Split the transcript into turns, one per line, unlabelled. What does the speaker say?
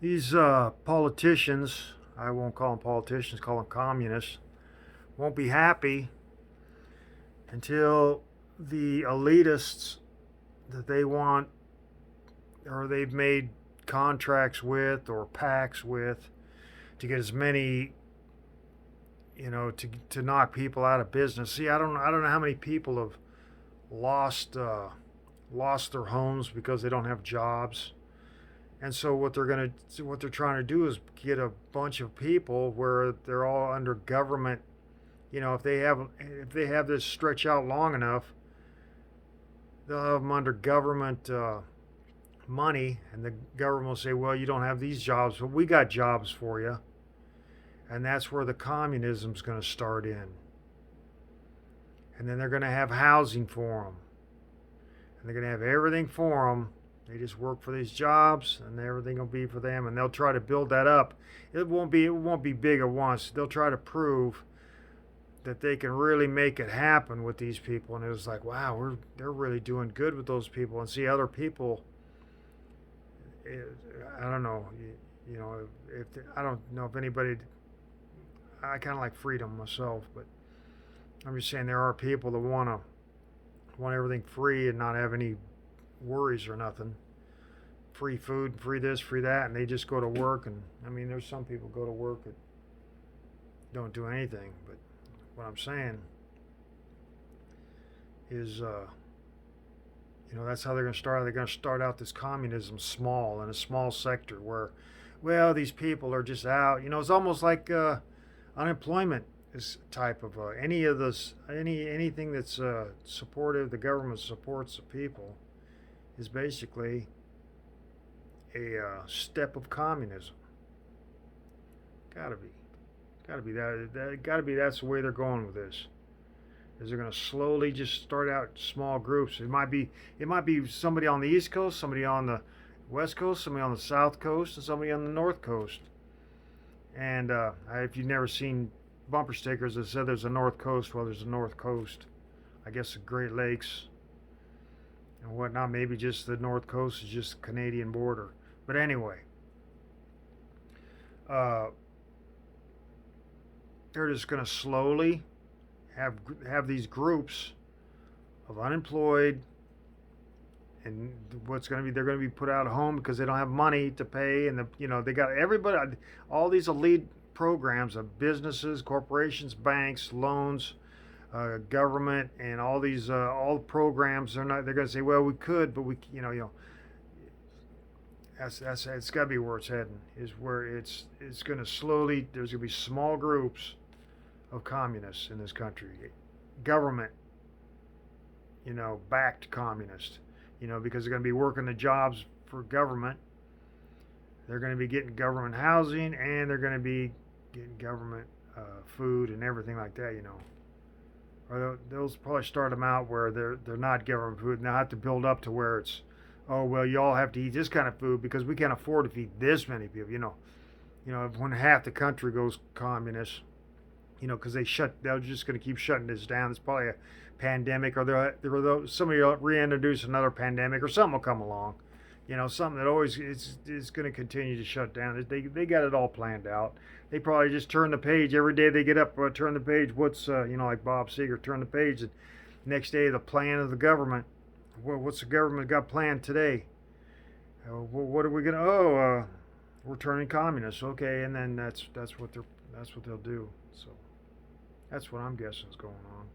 These politicians, I won't call them politicians, call them communists, won't be happy until the elitists that they want or they've made contracts with or pacts with to get as many, to knock people out of business. See, I don't know how many people have lost lost their homes because they don't have jobs. And so what they're trying to do is get a bunch of people where they're all under government. If they have this stretch out long enough, they'll have them under government money, and the government will say, "Well, you don't have these jobs, but we got jobs for you." And that's where the communism's going to start in. And then they're going to have housing for them, and they're going to have everything for them. They just work for these jobs, and everything will be for them. And they'll try to build that up. It won't be big at once. They'll try to prove that they can really make it happen with these people. And it was like, wow, they're really doing good with those people. And see other people. I don't know. If I don't know if anybody. I kind of like freedom myself, but I'm just saying there are people that want everything free and not have any worries or nothing. Free food, free this, free that, and they just go to work. And I mean, there's some people go to work that don't do anything. But what I'm saying is, that's how they're going to start. They're going to start out this communism small in a small sector where, well, these people are just out. It's almost like unemployment is type of anything that's supportive. The government supports the people is basically a step of communism. Gotta be, gotta be gotta be. That's the way they're going with this. Is they're going to slowly just start out small groups. It might be somebody on the East Coast, somebody on the West Coast, somebody on the South Coast, and somebody on the North Coast. And if you've never seen bumper stickers that said there's a North Coast, well, there's a North Coast. I guess the Great Lakes and whatnot. Maybe just the North Coast is just the Canadian border. But anyway, uh, they're just going to slowly have these groups of unemployed, and what's going to be they're going to be put out of home because they don't have money to pay, and they got everybody, all these elite programs of businesses, corporations, banks, loans, government, and all the programs. They're going to say, well, we could, but we that's it's got to be where it's heading, is where it's going to slowly, there's going to be small groups of communists in this country, government backed communists, because they're going to be working the jobs for government. They're going to be getting government housing, and they're going to be getting government food and everything like that. Or they'll probably start them out where they're not government food, and they'll have to build up to where it's, oh well, you all have to eat this kind of food because we can't afford to feed this many people. When half the country goes communist, because they're just going to keep shutting this down. It's probably a pandemic, or somebody will reintroduce another pandemic, or something will come along. Something that always is going to continue to shut down. They got it all planned out. They probably just turn the page every day they get up. Turn the page. What's like Bob Seger, turn the page. And next day, the plan of the government. What's the government got planned today? What are we gonna? We're turning communist. Okay, and then that's what they'll do. So that's what I'm guessing is going on.